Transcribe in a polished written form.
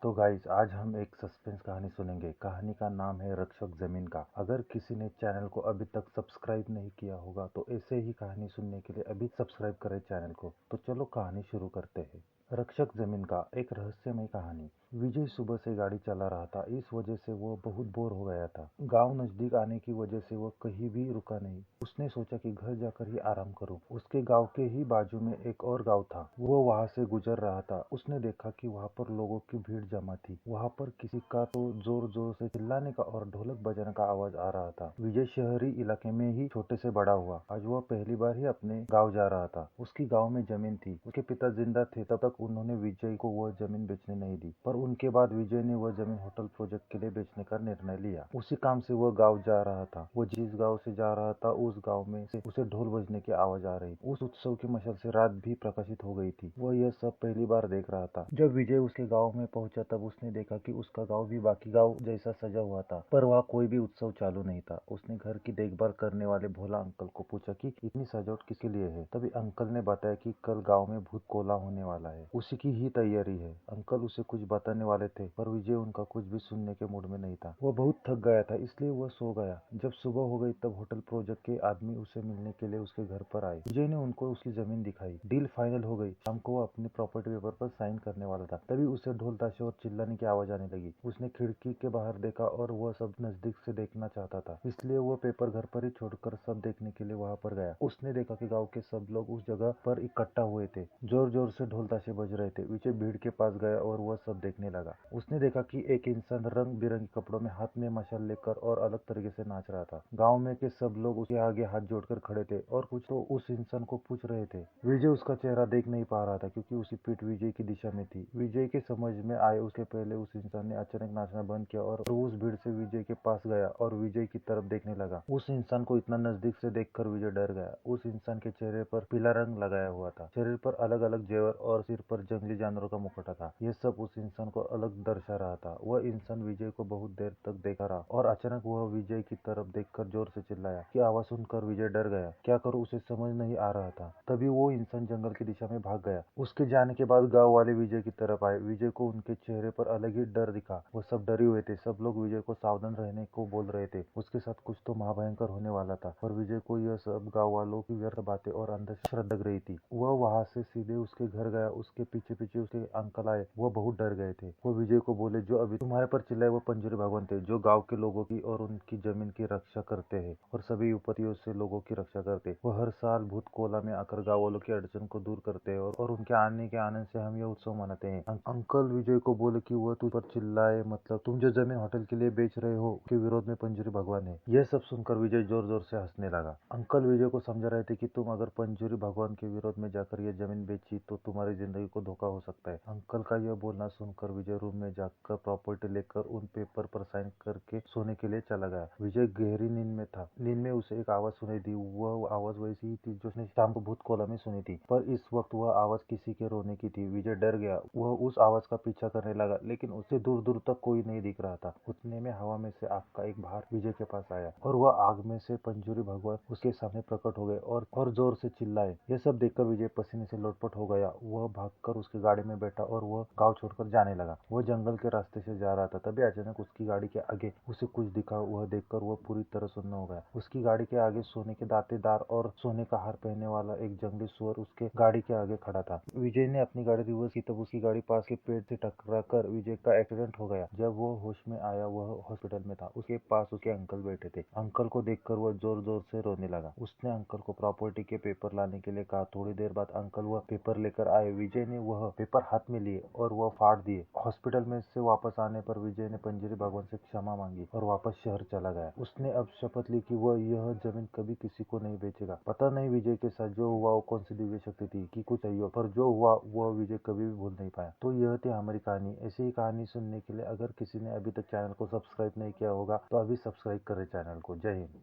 तो गाइस आज हम एक सस्पेंस कहानी सुनेंगे। कहानी का नाम है रक्षक जमीन का। अगर किसी ने चैनल को अभी तक सब्सक्राइब नहीं किया होगा तो ऐसे ही कहानी सुनने के लिए अभी सब्सक्राइब करें चैनल को। तो चलो कहानी शुरू करते हैं। रक्षक जमीन का एक रहस्यमय कहानी। विजय सुबह से गाड़ी चला रहा था। इस वजह से वो बहुत बोर हो गया था। गांव नजदीक आने की वजह से वो कहीं भी रुका नहीं। उसने सोचा कि घर जाकर ही आराम करूं। उसके गांव के ही बाजू में एक और गांव था। वो वहां से गुजर रहा था। उसने देखा कि वहां पर लोगों की भीड़ जमा थी। वहां पर किसी का तो जोर जोर से चिल्लाने का और ढोलक बजाने का आवाज आ रहा था। विजय शहरी इलाके में ही छोटे से बड़ा हुआ। आज वह पहली बार ही अपने गाँव जा रहा था। उसकी गाँव में जमीन थी। उसके पिता जिंदा थे तब तक उन्होंने विजय को वह जमीन बेचने नहीं दी, पर उनके बाद विजय ने वह जमीन होटल प्रोजेक्ट के लिए बेचने का निर्णय लिया। उसी काम से वह गाँव जा रहा था। वो जिस गाँव से जा रहा था उस गाँव में से उसे ढोल बजने की आवाज आ रही। उस उत्सव की मशाल से रात भी प्रकाशित हो गई थी। वह यह सब पहली बार देख रहा था। जब विजय उसके गाँव में पहुंचा तब उसने देखा कि उसका गाँव भी बाकी गाँव जैसा सजा हुआ था, पर वहाँ कोई भी उत्सव चालू नहीं था। उसने घर की देखभाल करने वाले भोला अंकल को पूछा कि इतनी सजावट किसके लिए है। तभी अंकल ने बताया कि कल गाँव में भूत कोला होने वाला है, उसी की ही तैयारी है। अंकल उसे कुछ बताने वाले थे, पर विजय उनका कुछ भी सुनने के मूड में नहीं था। वह बहुत थक गया था, इसलिए वह सो गया। जब सुबह हो गई तब होटल प्रोजेक्ट के आदमी उसे मिलने के लिए उसके घर पर आए। विजय ने उनको उसकी जमीन दिखाई। डील फाइनल हो गई। शाम को वो अपनी प्रॉपर्टी पेपर पर साइन करने वाला था। तभी उसे ढोल ताशे और चिल्लाने की आवाज आने लगी। उसने खिड़की के बाहर देखा और वह सब नजदीक से देखना चाहता था, इसलिए वो पेपर घर पर ही छोड़कर सब देखने के लिए वहां पर गया। उसने देखा कि गांव के सब लोग उस जगह पर इकट्ठा हुए थे। जोर जोर से ढोल ताशे बज रहे थे। विजय भीड़ के पास गया और वह सब देखने लगा। उसने देखा कि एक इंसान रंग बिरंगे कपड़ों में हाथ में मशाल लेकर और अलग तरीके से नाच रहा था। गाँव में के सब लोग उसके आगे हाथ जोड़कर खड़े थे और कुछ तो उस इंसान को पूछ रहे थे। विजय उसका चेहरा देख नहीं पा रहा था क्योंकि उसकी पीठ विजय की दिशा में थी। विजय के समझ में आए उसके पहले उस इंसान ने अचानक नाचना बंद किया और उस भीड़ से विजय के पास गया और विजय की तरफ देखने लगा। उस इंसान को इतना नजदीक से देखकर विजय डर गया। उस इंसान के चेहरे पर पीला रंग लगाया हुआ था। शरीर पर अलग अलग जेवर और सिर पर जंगली जानवरों का मुकुटा था। यह सब उस इंसान को अलग दर्शा रहा था। वह इंसान विजय को बहुत देर तक देखा रहा और अचानक वह विजय की तरफ देखकर जोर से चिल्लाया। की आवाज सुनकर विजय डर गया। क्या करूं उसे समझ नहीं आ रहा था। तभी वो इंसान जंगल की दिशा में भाग गया। उसके जाने के बाद गाँव वाले विजय की तरफ आए। विजय को उनके चेहरे पर अलग ही डर दिखा। वो सब डरे हुए थे। सब लोग विजय को सावधान रहने को बोल रहे थे। उसके साथ कुछ तो महाभयंकर होने वाला था, पर विजय को यह सब गाँव वालों की व्यर्थ बातें और अंधश्रद्धा लग रही थी। वह वहां से सीधे उसके घर गया। उसके पीछे पीछे उसके अंकल आए। वह बहुत डर गए थे। वो विजय को बोले, जो अभी तुम्हारे पर चिल्लाए वो पंजूरी भगवान थे, जो गाँव के लोगों की और उनकी जमीन की रक्षा करते हैं और सभी विपत्तियों से लोगों की रक्षा करते। वो हर साल भूत कोला में आकर गाँव वालों की अड़चन को दूर करते हैं और उनके आने के आनंद से हम यह उत्सव मनाते हैं। अंकल विजय को बोले कि वह तुझ पर चिल्लाए मतलब तुम जो जमीन होटल के लिए बेच रहे हो के विरोध में पंजूरी भगवान है। यह सब सुनकर विजय जोर जोर से हंसने लगा। अंकल विजय को समझा रहे थे कि तुम अगर पंजूरी भगवान के विरोध में जाकर यह जमीन बेची तो तुम्हारी जिंदगी को धोखा हो सकता है। अंकल का यह बोलना सुनकर विजय रूम में जाकर प्रॉपर्टी लेकर उन पेपर पर साइन करके सोने के लिए चला गया। विजय गहरी नींद में था। नींद में उसे एक आवाज सुनाई दी। वह आवाज वैसी ही थी जो उसने शाम को भूत कोला में सुनी थी, पर इस वक्त वह आवाज किसी के रोने की थी। विजय डर गया। वह उस आवाज का पीछा करने लगा, लेकिन उससे दूर दूर तक कोई नहीं दिख रहा था। उतने में हवा में से आग का एक बाहर विजय के पास आया और वह आग में से पंजूरी भगवान उसके सामने प्रकट हो गए और जोर से चिल्लाए। यह सब देखकर विजय पसीने से लोटपोट हो गया। वह भागकर उसकी गाड़ी में बैठा और वह गाँव छोड़कर जाने लगा। वह जंगल के रास्ते से जा रहा था। तभी अचानक उसकी गाड़ी के आगे उसे कुछ दिखा। वह देखकर वह पूरी तरह सुन्न हो गया। उसकी गाड़ी के आगे सोने के दांतेदार और सोने का हार पहनने वाला एक जंगली सुअर उसके गाड़ी के आगे खड़ा था। विजय ने अपनी गाड़ी रिवर्स की तब उसकी गाड़ी पास के पेड़ से टकराकर विजय का एक्सीडेंट हो गया। जब वो होश में आया वह हॉस्पिटल में था। उसके पास उसके अंकल बैठे थे। अंकल को देखकर वह जोर जोर से रोने लगा। उसने अंकल को प्रॉपर्टी के पेपर लाने के लिए कहा। थोड़ी देर बाद अंकल वह पेपर लेकर आए। विजय ने वह पेपर हाथ में लिए और वह फाड़ दिए। हॉस्पिटल में से वापस आने पर विजय ने पंजूरी भगवान से क्षमा मांगी और वापस शहर चला गया। उसने अब शपथ ली कि वह यह जमीन कभी किसी को नहीं बेचेगा। पता नहीं विजय के साथ जो हुआ वो कौन सी दिव्य शक्ति थी कि कुछ चाहिए, पर जो हुआ वह विजय कभी भी भूल नहीं पाया। तो यह थी हमारी कहानी। ऐसी ही कहानी सुनने के लिए अगर किसी ने अभी तक चैनल को सब्सक्राइब नहीं किया होगा तो अभी सब्सक्राइब करें चैनल को। जय हिंद।